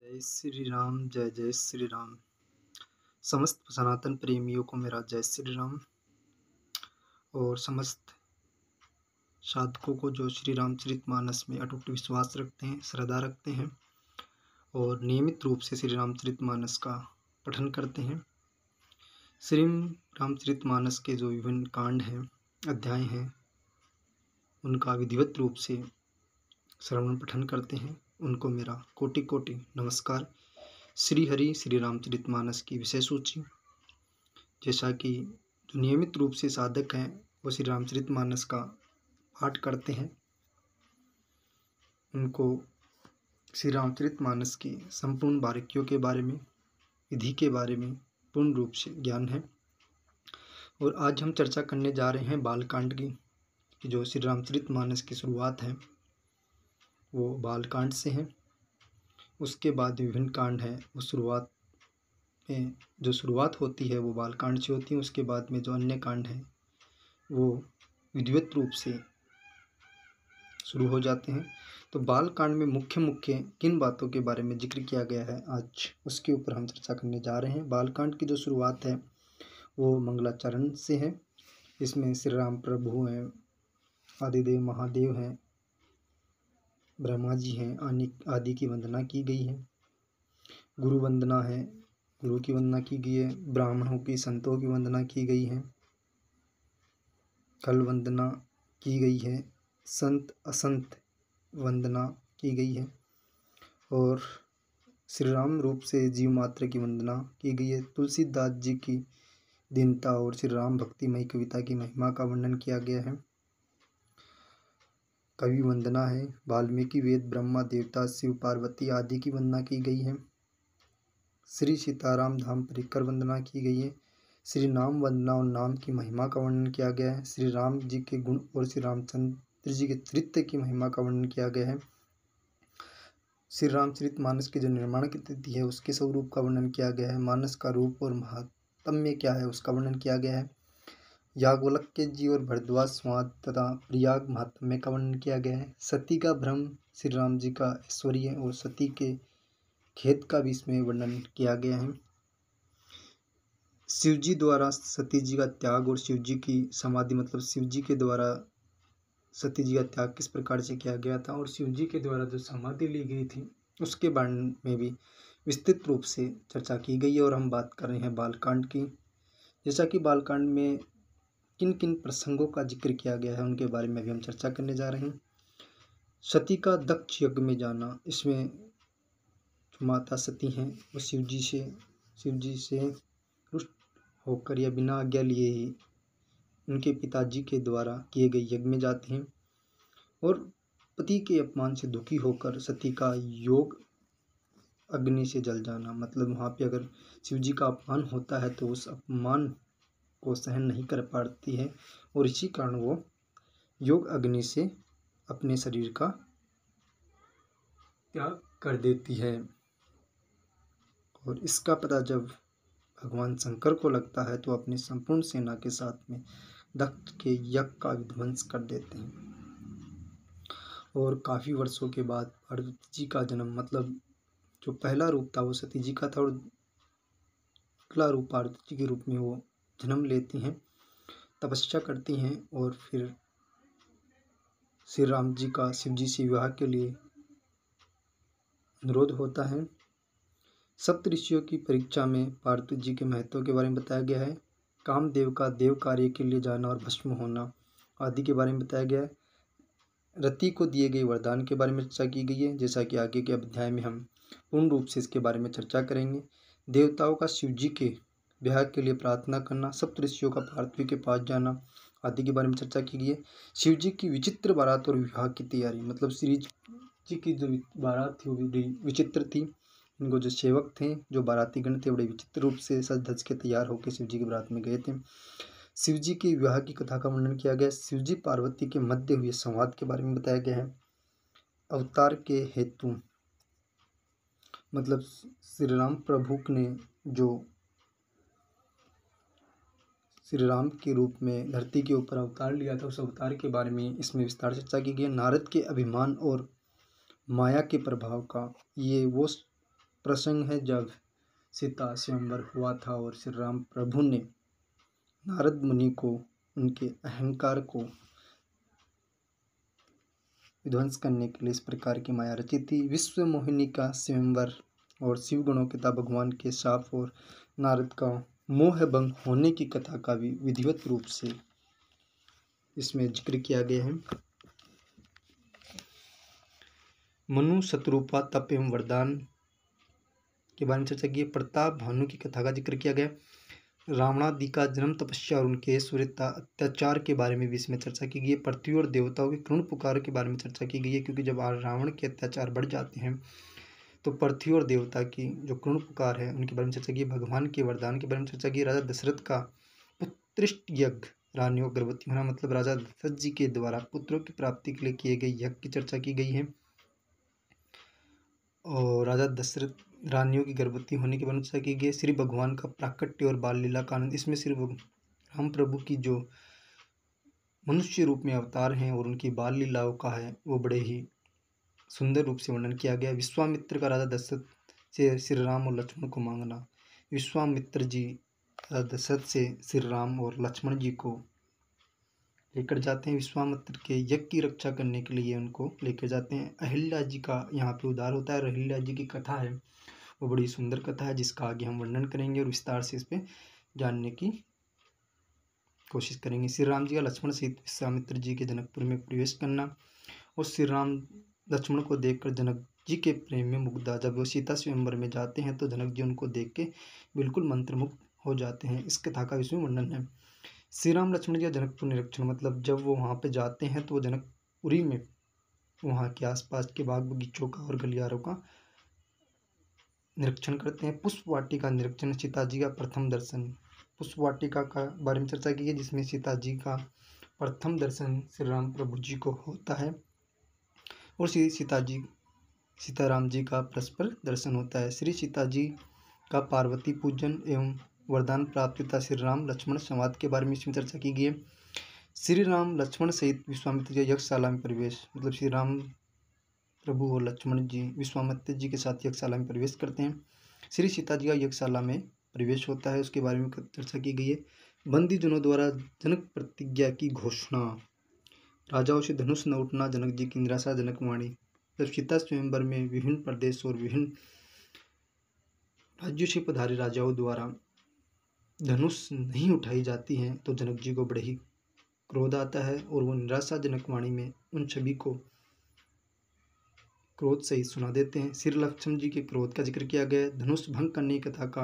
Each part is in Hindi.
जय श्री राम। जय जय श्री राम। समस्त सनातन प्रेमियों को मेरा जय श्री राम और समस्त साधकों को जो श्री रामचरितमानस में अटूट विश्वास रखते हैं, श्रद्धा रखते हैं और नियमित रूप से श्री रामचरितमानस का पठन करते हैं। श्री रामचरितमानस के जो विभिन्न कांड हैं, अध्याय हैं, उनका विधिवत रूप से श्रवण पठन करते हैं, उनको मेरा कोटि कोटि नमस्कार। श्री हरि श्री रामचरितमानस की विषय सूची, जैसा कि जो नियमित रूप से साधक हैं वो श्री रामचरितमानस का पाठ करते हैं, उनको श्री रामचरितमानस की संपूर्ण बारीकियों के बारे में, विधि के बारे में पूर्ण रूप से ज्ञान है। और आज हम चर्चा करने जा रहे हैं बालकांड की, कि जो श्री रामचरितमानस की शुरुआत है वो बालकांड से है। उसके बाद विभिन्न कांड हैं, वो शुरुआत में जो शुरुआत होती है वो बालकांड से होती है। उसके बाद में जो अन्य कांड हैं वो विधिवत रूप से शुरू हो जाते हैं। तो बालकांड में मुख्य मुख्य किन बातों के बारे में जिक्र किया गया है, आज उसके ऊपर हम चर्चा करने जा रहे हैं। बालकांड की जो शुरुआत है वो मंगलाचरण से है। इसमें श्री राम प्रभु हैं, आदिदेव महादेव हैं, ब्रह्मा जी हैं, आदि की वंदना की गई है। गुरु वंदना है, गुरु की वंदना की गई है। ब्राह्मणों की, संतों की वंदना की गई है। कल वंदना की गई है। संत असंत वंदना की गई है। और श्री राम रूप से जीव मात्र की वंदना की गई है। तुलसीदास जी की दीनता और श्री राम भक्तिमय कविता की महिमा का वर्णन किया गया है। कवि वंदना है। वाल्मीकि वेद, ब्रह्मा, देवता, शिव, पार्वती आदि की वंदना की गई है। श्री सीताराम धाम परिकर वंदना की गई है। श्री नाम वंदना और नाम की महिमा का वर्णन किया गया है। श्री राम जी के गुण और श्री रामचंद्र जी के चरित्र की महिमा का वर्णन किया गया है। श्री रामचरितमानस के जो निर्माण की तिथि है उसके स्वरूप का वर्णन किया गया है। मानस का रूप और महात्म्य क्या है उसका वर्णन किया गया है। याज्ञवल्क्य जी और भरद्वाज स्वाद तथा प्रयाग महात्म्य का वर्णन किया गया है। सती का भ्रम, श्री राम जी का ऐश्वर्य और सती के खेत का भी इसमें वर्णन किया गया है। शिव जी द्वारा सती जी का त्याग और शिव जी की समाधि, मतलब शिव जी के द्वारा सती जी का त्याग किस प्रकार से किया गया था और शिव जी के द्वारा जो समाधि ली गई थी उसके बारे में भी विस्तृत रूप से चर्चा की गई है। और हम बात कर रहे हैं बालकांड की। जैसा कि बालकांड में किन किन प्रसंगों का जिक्र किया गया है उनके बारे में भी हम चर्चा करने जा रहे हैं। सती का दक्ष यज्ञ में जाना, इसमें जो माता सती हैं वो शिव जी से रुष्ट होकर या बिना आज्ञा लिए ही उनके पिताजी के द्वारा किए गए यज्ञ में जाती हैं। और पति के अपमान से दुखी होकर सती का योग अग्नि से जल जाना, मतलब वहाँ पे अगर शिव जी का अपमान होता है तो उस अपमान को सहन नहीं कर पाती है और इसी कारण वो योग अग्नि से अपने शरीर का त्याग कर देती है। और इसका पता जब भगवान शंकर को लगता है तो अपनी संपूर्ण सेना के साथ में दक्ष के यज्ञ का विध्वंस कर देते हैं। और काफ़ी वर्षों के बाद पार्वती जी का जन्म, मतलब जो पहला रूप था वो सती जी का था और अगला रूप पार्वती जी के रूप में वो जन्म लेती हैं, तपस्या करती हैं और फिर श्री राम जी का शिव जी से विवाह के लिए अनुरोध होता है। सप्त ऋषियों की परीक्षा में पार्वती जी के महत्व के बारे में बताया गया है। कामदेव का देव कार्य के लिए जाना और भस्म होना आदि के बारे में बताया गया है। रति को दिए गए वरदान के बारे में चर्चा की गई है, जैसा कि आगे के अध्याय में हम पूर्ण रूप से इसके बारे में चर्चा करेंगे। देवताओं का शिव जी के विवाह के लिए प्रार्थना करना, सप्त ऋषियों का पार्थिव के पास जाना आदि के बारे में चर्चा की गई है। शिव जी की विचित्र बारात और विवाह की तैयारी, मतलब श्री जी की जो बारात थी वो विचित्र थी। इनको जो सेवक थे, जो बारातीगण थे, बड़े विचित्र रूप से सज धज के तैयार होकर शिव जी की बारात में गए थे। शिव जी के विवाह की कथा का वर्णन किया गया। शिव जी पार्वती के मध्य हुए संवाद के बारे में बताया गया है। अवतार के हेतु, मतलब श्री राम प्रभु ने जो श्री राम के रूप में धरती के ऊपर अवतार लिया था उस अवतार के बारे में इसमें विस्तार से चर्चा की गई। नारद के अभिमान और माया के प्रभाव का, ये वो प्रसंग है जब सीता स्वयंवर हुआ था और श्री राम प्रभु ने नारद मुनि को उनके अहंकार को विध्वंस करने के लिए इस प्रकार की माया रची थी। विश्व मोहिनी का स्वयंवर और शिव गुणों के तथा भगवान के शाप और नारद का मोह भंग होने की कथा का भी विधिवत रूप से इसमें जिक्र किया गया है। मनु शत्रुपा तप एवं वरदान के बारे में चर्चा की। प्रताप भानु की कथा का जिक्र किया गया। रावणादि का जन्म, तपस्या और उनके सूर्यता अत्याचार के बारे में भी इसमें चर्चा की गई है। पृथ्वी और देवताओं की करुण पुकार के बारे में चर्चा की गई है, क्योंकि जब रावण के अत्याचार बढ़ जाते हैं तो पृथ्वी और देवता की जो करुण पुकार है उनके बारे में चर्चा की। भगवान के वरदान के बारे में चर्चा की। राजा दशरथ का पुत्रिष्ट यज्ञ, रानियों गर्भवती होना, मतलब राजा दशरथ जी के द्वारा पुत्रों की प्राप्ति के लिए किए गए यज्ञ की चर्चा की गई है। और राजा दशरथ रानियों की गर्भवती होने के बारे में चर्चा की गई। श्री भगवान का प्राकट्य और बाल लीला का आनंद, इसमें श्री राम प्रभु की जो मनुष्य रूप में अवतार हैं और उनकी बाल लीलाओं का है वो बड़े ही सुंदर रूप से वर्णन किया गया। विश्वामित्र का राजा दशरथ से श्री राम और लक्ष्मण को मांगना। विश्वामित्र जी राजा दशरथ से श्री राम और लक्ष्मण जी को लेकर जाते हैं। विश्वामित्र के यज्ञ की रक्षा करने के लिए उनको लेकर जाते हैं। अहिल्या जी का यहाँ पे उद्धार होता है। अहिल्या जी की कथा है वो बड़ी सुंदर कथा है, जिसका आगे हम वर्णन करेंगे और विस्तार से इस पर जानने की कोशिश करेंगे। श्री राम जी का लक्ष्मण सहित विश्वामित्र जी के जनकपुर में प्रवेश करना और श्री राम लक्ष्मण को देखकर जनक जी के प्रेम में मुग्धा। जब वो सीता स्वयंवर में जाते हैं तो जनक जी उनको देख के बिल्कुल मंत्रमुग्ध हो जाते हैं। इस कथा का इसमें वर्णन है। श्री राम लक्ष्मण जी का जनकपुर निरीक्षण, मतलब जब वो वहाँ पे जाते हैं तो वो जनकपुरी में वहाँ के आसपास के बाग बगीचों का और गलियारों का निरीक्षण करते हैं। पुष्प वाटिका निरीक्षण, सीता जी का प्रथम दर्शन। पुष्प वाटिका का बारे में चर्चा की है, जिसमें सीता जी का प्रथम दर्शन श्री राम प्रभु जी को होता है और श्री सीताराम जी का परस्पर दर्शन होता है। श्री सीता जी का पार्वती पूजन एवं वरदान प्राप्त तथा श्री राम लक्ष्मण संवाद के बारे में इसमें चर्चा की गई है। श्री राम लक्ष्मण सहित विश्वामित्र जी यज्ञशाला में प्रवेश, मतलब श्री राम प्रभु और लक्ष्मण जी विश्वामित्र जी के साथ यज्ञशाला में प्रवेश करते हैं। श्री सीता जी का यज्ञशाला में प्रवेश होता है, उसके बारे में चर्चा की गई है। बंदी जनों द्वारा जनक प्रतिज्ञा की घोषणा, राजाओं से धनुष न उठना, जनक जी की निराशाजनक वाणी। जब सीता स्वयंवर में विभिन्न प्रदेश और विभिन्न राज्यों से पधारे राजाओं द्वारा धनुष नहीं उठाई जाती हैं तो जनक जी को बड़े ही क्रोध आता है और वो निराशाजनक वाणी में उन सभी को क्रोध सहित सुना देते हैं। श्री लक्ष्मण जी के क्रोध का जिक्र किया गया है। धनुष भंग करने की कथा का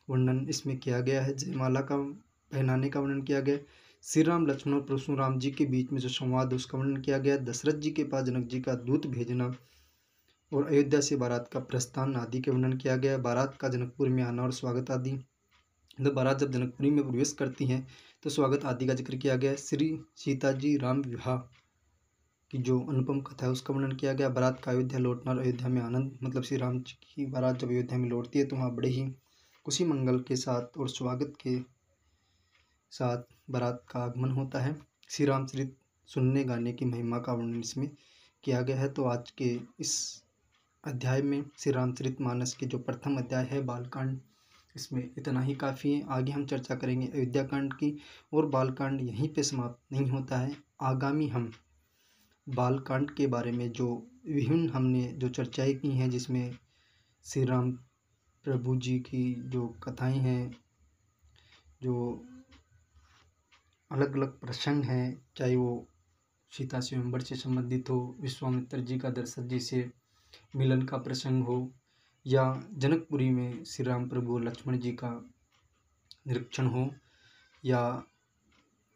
वर्णन इसमें किया गया है। जयमाला का पहनाने का वर्णन किया गया। श्री राम लक्ष्मण और परशुराम जी के बीच में जो संवाद उसका वर्णन किया गया। दशरथ जी के पास जनक जी का दूत भेजना और अयोध्या से बारात का प्रस्थान आदि के वर्णन किया गया। बारात का जनकपुर में आना और स्वागत आदि, बारात जब जनकपुरी में प्रवेश करती हैं तो स्वागत आदि का जिक्र किया गया। श्री सीता जी राम विवाह की जो अनुपम कथा है उसका वर्णन किया गया। बारात का अयोध्या लौटना और अयोध्या में आनंद, मतलब श्री राम जी की बारात जब अयोध्या में लौटती है तो वहाँ बड़े ही खुशी मंगल के साथ और स्वागत के साथ बारात का आगमन होता है। श्री रामचरित सुनने गाने की महिमा का वर्णन इसमें किया गया है। तो आज के इस अध्याय में श्री रामचरित मानस के जो प्रथम अध्याय है बालकांड, इसमें इतना ही काफ़ी है। आगे हम चर्चा करेंगे अयोध्या कांड की और बालकांड यहीं पे समाप्त नहीं होता है। आगामी हम बालकांड के बारे में जो विभिन्न हमने जो चर्चाएं की हैं, जिसमें श्री राम प्रभु जी की जो कथाएं हैं, जो अलग अलग प्रसंग हैं, चाहे वो सीता स्वयंवर से संबंधित हो, विश्वामित्र जी का दशरथ जी से मिलन का प्रसंग हो, या जनकपुरी में श्री राम प्रभु और लक्ष्मण जी का निरीक्षण हो, या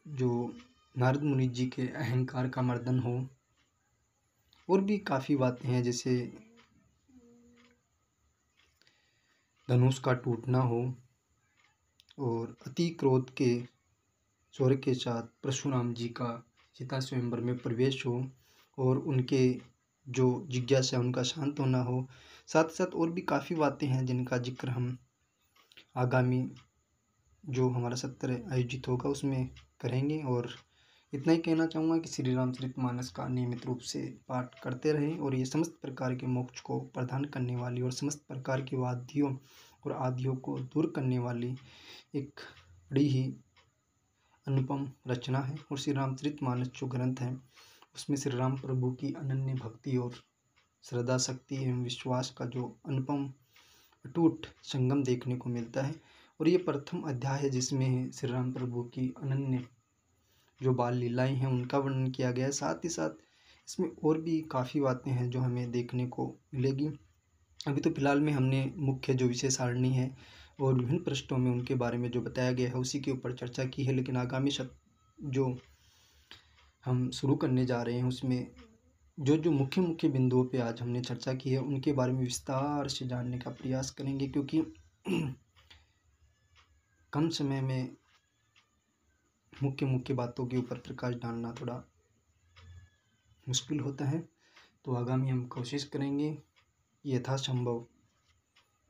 जो नारद मुनि जी के अहंकार का मर्दन हो, और भी काफ़ी बातें हैं जैसे धनुष का टूटना हो और अति क्रोध के स्वर के साथ परशुराम जी का सीता स्वयंवर में प्रवेश हो और उनके जो जिज्ञासा है उनका शांत होना हो। साथ साथ और भी काफ़ी बातें हैं जिनका जिक्र हम आगामी जो हमारा सत्र आयोजित होगा उसमें करेंगे और इतना ही कहना चाहूँगा कि श्री रामचरितमानस का नियमित रूप से पाठ करते रहें और ये समस्त प्रकार के मोक्ष को प्रदान करने वाली और समस्त प्रकार की वादियों और आदियों को दूर करने वाली एक बड़ी ही अनुपम रचना है। और श्री रामचरितमानस जो ग्रंथ है उसमें श्री राम प्रभु की अनन्य भक्ति और श्रद्धा, शक्ति एवं विश्वास का जो अनुपम अटूट संगम देखने को मिलता है। और ये प्रथम अध्याय है जिसमें श्री राम प्रभु की अनन्य जो बाल लीलाएं हैं उनका वर्णन किया गया है। साथ ही साथ इसमें और भी काफ़ी बातें हैं जो हमें देखने को मिलेगी। अभी तो फिलहाल में हमने मुख्य जो विषय सारणी है और विभिन्न पृष्ठों में उनके बारे में जो बताया गया है उसी के ऊपर चर्चा की है, लेकिन आगामी जो हम शुरू करने जा रहे हैं उसमें जो मुख्य मुख्य बिंदुओं पे आज हमने चर्चा की है उनके बारे में विस्तार से जानने का प्रयास करेंगे, क्योंकि कम समय में मुख्य मुख्य बातों के ऊपर प्रकाश डालना थोड़ा मुश्किल होता है। तो आगामी हम कोशिश करेंगे यथासंभव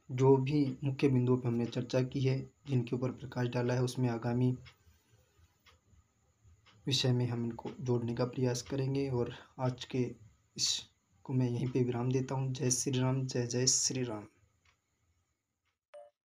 जो भी मुख्य बिंदुओं पर हमने चर्चा की है, जिनके ऊपर प्रकाश डाला है, उसमें आगामी विषय में हम इनको जोड़ने का प्रयास करेंगे। और आज के इस को मैं यहीं पे विराम देता हूँ। जय श्री राम, जय जय श्री राम।